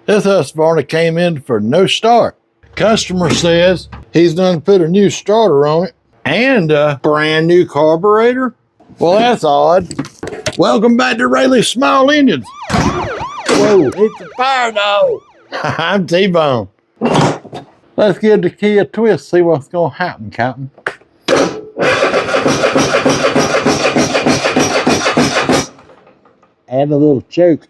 This Husqvarna came in for no start. Customer says he's done put a new starter on it and a brand new carburetor. Well, that's odd. Welcome back to Rayleigh's Small Engines. Whoa, it's a fire dog. I'm T-Bone. Let's give the key a twist, see what's gonna happen, Captain. Add a little choke.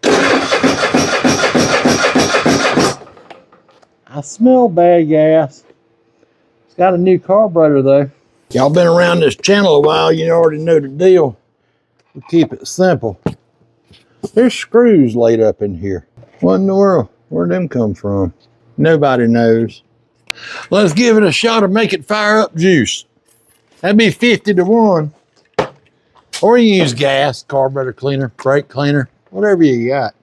I smell bad gas. It's got a new carburetor though. Y'all been around this channel a while, you already know the deal. We keep it simple. There's screws laid up in here. What in the world? Where'd them come from? Nobody knows. Let's give it a shot of make it fire up juice. That'd be 50 to 1. Or you use gas, carburetor cleaner, brake cleaner, whatever you got.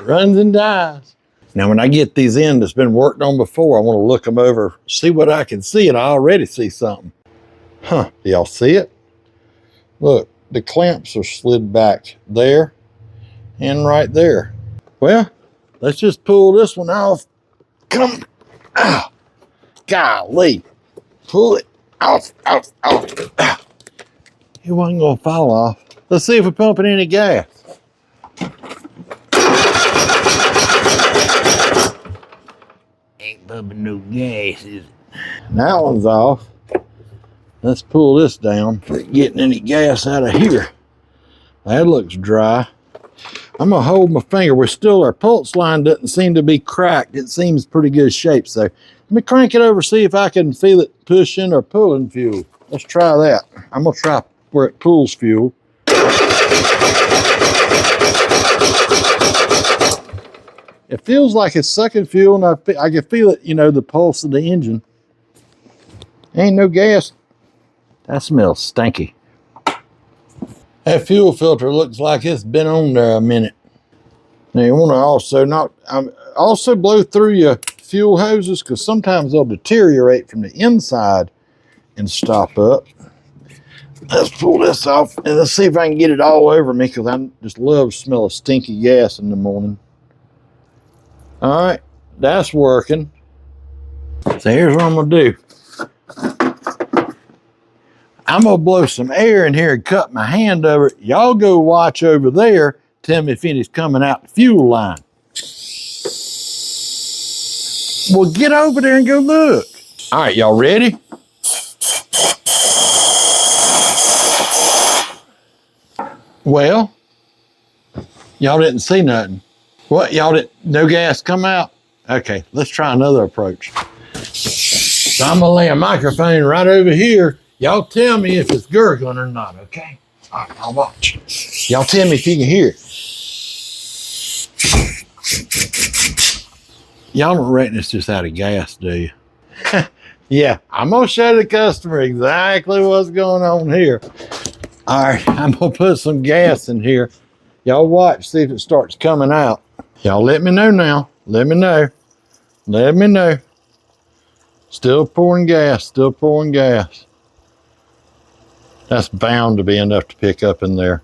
Runs and dies. Now when I get these in that's been worked on before, I want to look them over, see what I can see, and I already see something. Huh, do y'all see it? Look, the clamps are slid back there and right there. Well, let's just pull this one off. Come, ah, golly, pull it off. Ah. It wasn't gonna fall off. Let's see if we're pumping any gas. Ain't pumping no gas, is it? That one's off. Let's pull this down. Not getting any gas out of here. That looks dry. I'm gonna hold my finger. Our pulse line doesn't seem to be cracked. It seems pretty good shape. So let me crank it over, see if I can feel it pushing or pulling fuel. Let's try that. I'm gonna try where it pulls fuel. It feels like it's sucking fuel, and I can feel it, you know, the pulse of the engine. Ain't no gas. That smells stinky. That fuel filter looks like it's been on there a minute. Now you want to also blow through your fuel hoses, because sometimes they'll deteriorate from the inside and stop up. Let's pull this off and let's see if I can get it all over me, because I just love the smell of stinky gas in the morning. All right, that's working. So here's what I'm gonna do. I'm gonna blow some air in here and cut my hand over it. Y'all go watch over there. Tell me if any's coming out the fuel line. Well, get over there and go look. All right, y'all ready? Well, y'all didn't see nothing. What, y'all didn't, no gas come out? Okay, let's try another approach. So I'm gonna lay a microphone right over here. Y'all tell me if it's gurgling or not, okay? All right, I'll watch. Y'all tell me if you can hear it. Y'all don't reckon it's just out of gas, do you? Yeah, I'm gonna show the customer exactly what's going on here. All right, I'm gonna put some gas in here. Y'all watch, see if it starts coming out. Y'all let me know now. Let me know. Let me know. Still pouring gas, still pouring gas. That's bound to be enough to pick up in there.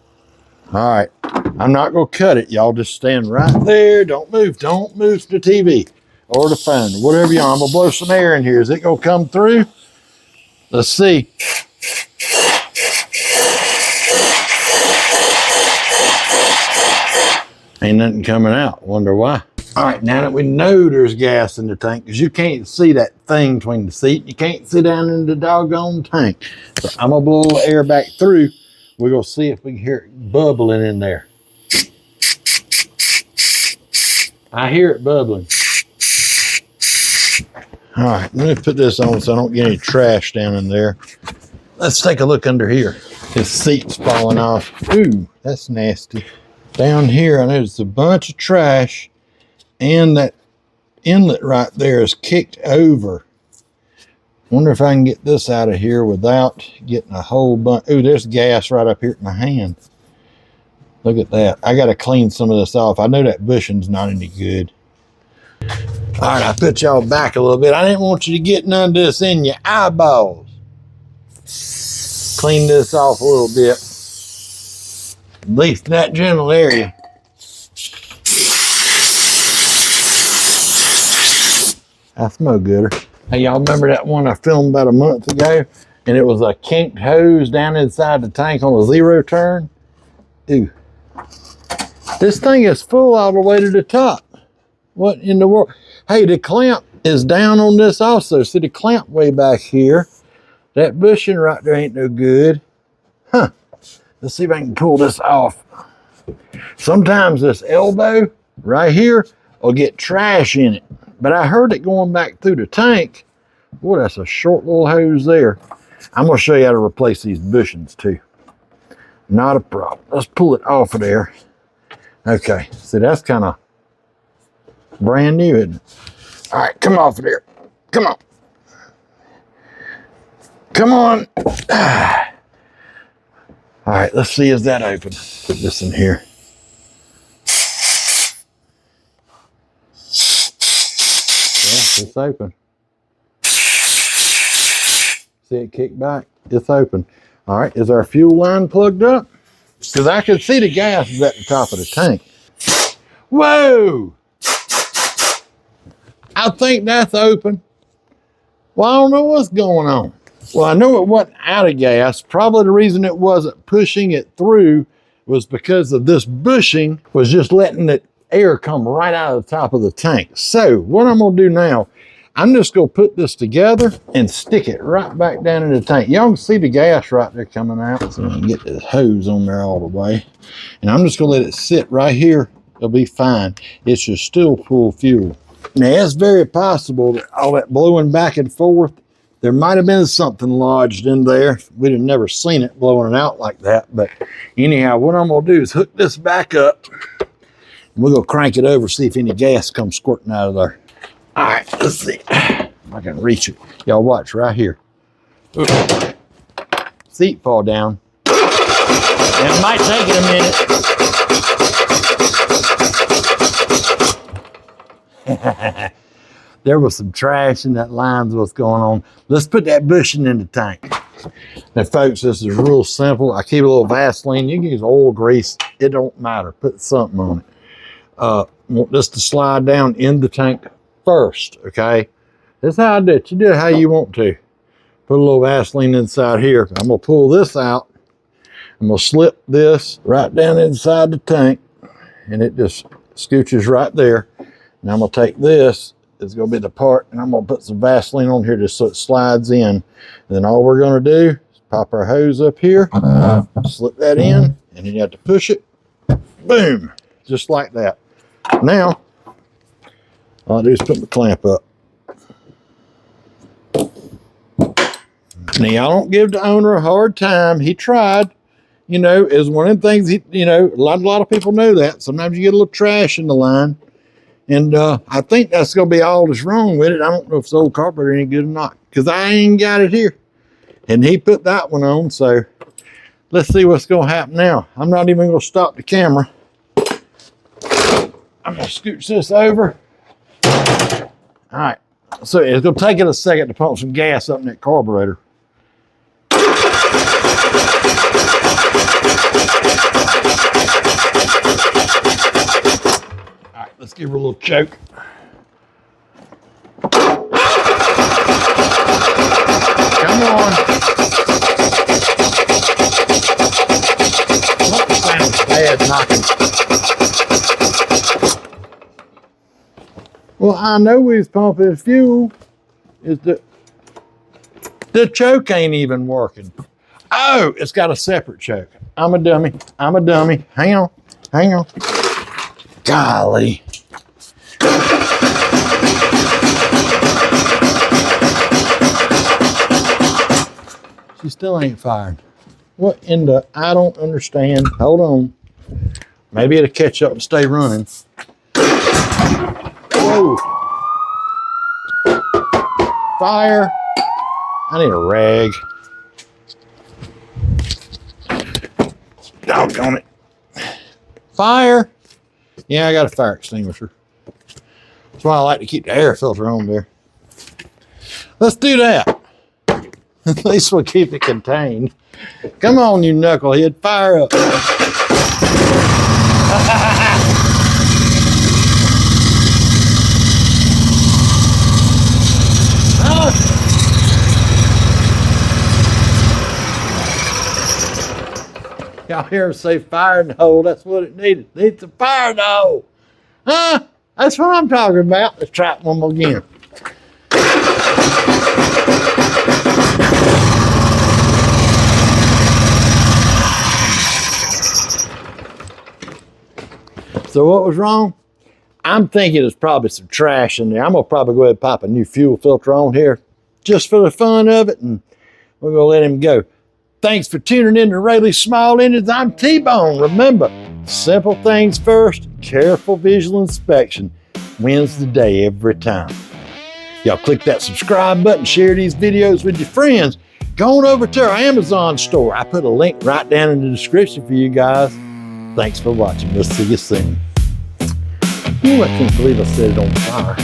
All right, I'm not gonna cut it. Y'all just stand right there. Don't move the TV or the phone or whatever you are. I'm gonna blow some air in here. Is it gonna come through? Let's see. Ain't nothing coming out. Wonder why. All right, now that we know there's gas in the tank, because you can't see that thing between the seat, you can't see down in the doggone tank. So I'm gonna blow a little air back through. We're gonna see if we can hear it bubbling in there. I hear it bubbling. All right, let me put this on so I don't get any trash down in there. Let's take a look under here. This seat's falling off. Ooh, that's nasty. Down here, I noticed a bunch of trash, and that inlet right there is kicked over. Wonder if I can get this out of here without getting a whole bunch. Ooh, there's gas right up here at my hand. Look at that. I got to clean some of this off. I know that bushing's not any good. All right, I put y'all back a little bit. I didn't want you to get none of this in your eyeballs. Clean this off a little bit. At least in that general area. That's no gooder. Hey, y'all remember that one I filmed about a month ago? And it was a kinked hose down inside the tank on a 0 turn? Ew. This thing is full all the way to the top. What in the world? Hey, the clamp is down on this also. See the clamp way back here. That bushing right there ain't no good. Huh. Let's see if I can pull this off. Sometimes this elbow right here will get trash in it. But I heard it going back through the tank. Boy, that's a short little hose there. I'm going to show you how to replace these bushings too. Not a problem. Let's pull it off of there. Okay, see that's kind of brand new, isn't it? All right, come off of there. Come on. Come on. All right, let's see, is that open? Put this in here. Yeah, it's open. See it kick back? It's open. All right, is our fuel line plugged up? Because I can see the gas is at the top of the tank. Whoa! I think that's open. Well, I don't know what's going on. Well, I know it wasn't out of gas. Probably the reason it wasn't pushing it through was because of this bushing was just letting the air come right out of the top of the tank. So what I'm gonna do now, I'm just gonna put this together and stick it right back down in the tank. Y'all can see the gas right there coming out. So I can get the hose on there all the way. And I'm just gonna let it sit right here. It'll be fine. It should still pull fuel. Now it's very possible that all that blowing back and forth, there might have been something lodged in there. We'd have never seen it blowing it out like that. But anyhow, what I'm gonna do is hook this back up. And we're gonna crank it over, see if any gas comes squirting out of there. All right, let's see if I can reach it. Y'all watch right here. Oops. Seat fall down. It might take it a minute. There was some trash in that lines, what's going on. Let's put that bushing in the tank. Now folks, this is real simple. I keep a little Vaseline. You can use oil, grease, it don't matter. Put something on it. Want this to slide down in the tank first, okay? That's how I do it. You do it how you want to. Put a little Vaseline inside here. I'm gonna pull this out. I'm gonna slip this right down inside the tank and it just scooches right there. And I'm gonna take this, it's gonna be the part, and I'm gonna put some Vaseline on here just so it slides in. And then all we're gonna do is pop our hose up here, slip that in, and then you have to push it, boom, just like that. Now, all I do is put the clamp up. Now, y'all don't give the owner a hard time. He tried, you know, is one of the things, a lot of people know that. Sometimes you get a little trash in the line. And I think that's going to be all that's wrong with it. I don't know if this old carburetor any good or not, because I ain't got it here. And he put that one on, so let's see what's going to happen now. I'm not even going to stop the camera. I'm going to scooch this over. All right, so it's going to take it a second to pump some gas up in that carburetor. Let's give her a little choke. Come on. That sounds bad knocking. Well, I know we was pumping fuel. Is the choke ain't even working. Oh, it's got a separate choke. I'm a dummy. I'm a dummy. Hang on. Hang on. Golly. She still ain't fired. What in the, I don't understand. Hold on. Maybe it'll catch up and stay running. Whoa. Fire. I need a rag. Doggone it. Fire. Yeah, I got a fire extinguisher. That's why I like to keep the air filter on there. Let's do that. At least we'll keep it contained. Come on, you knucklehead, fire up. Y'all hear him say fire in the hole. That's what it needed. It needs a fire in the hole. Huh? That's what I'm talking about. Let's try it one more again. So what was wrong? I'm thinking there's probably some trash in there. I'm gonna probably go ahead and pop a new fuel filter on here just for the fun of it, and we're gonna let him go. Thanks for tuning in to Rayleigh's Small Engines. I'm T-Bone. Remember, simple things first, careful visual inspection wins the day every time. Y'all click that subscribe button, share these videos with your friends. Go on over to our Amazon store. I put a link right down in the description for you guys. Thanks for watching. We'll see you soon. Ooh, I can't believe I set it on fire.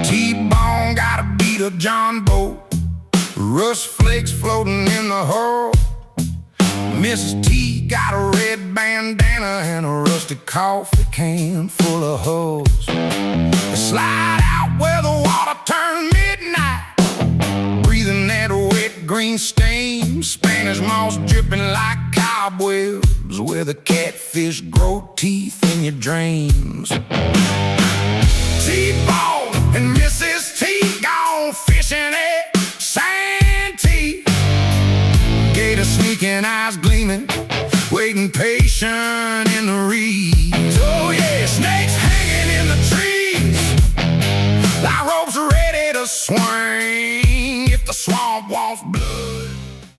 T-Bone got a beat of John Boat, rust flakes floating in the hole. Mrs. T got a red bandana and a rusty coffee can full of holes. They slide out where the water turned midnight, breathing that wet green stain, Spanish moss dripping like cobwebs, where the catfish grow teeth in your dreams. T-Bone and Mrs. T gone fishing at Santee. Gator sneaking, eyes gleaming, waiting patient in the reeds. Oh yeah, snakes hanging in the trees, like ropes ready to swing if the swamp wants blood.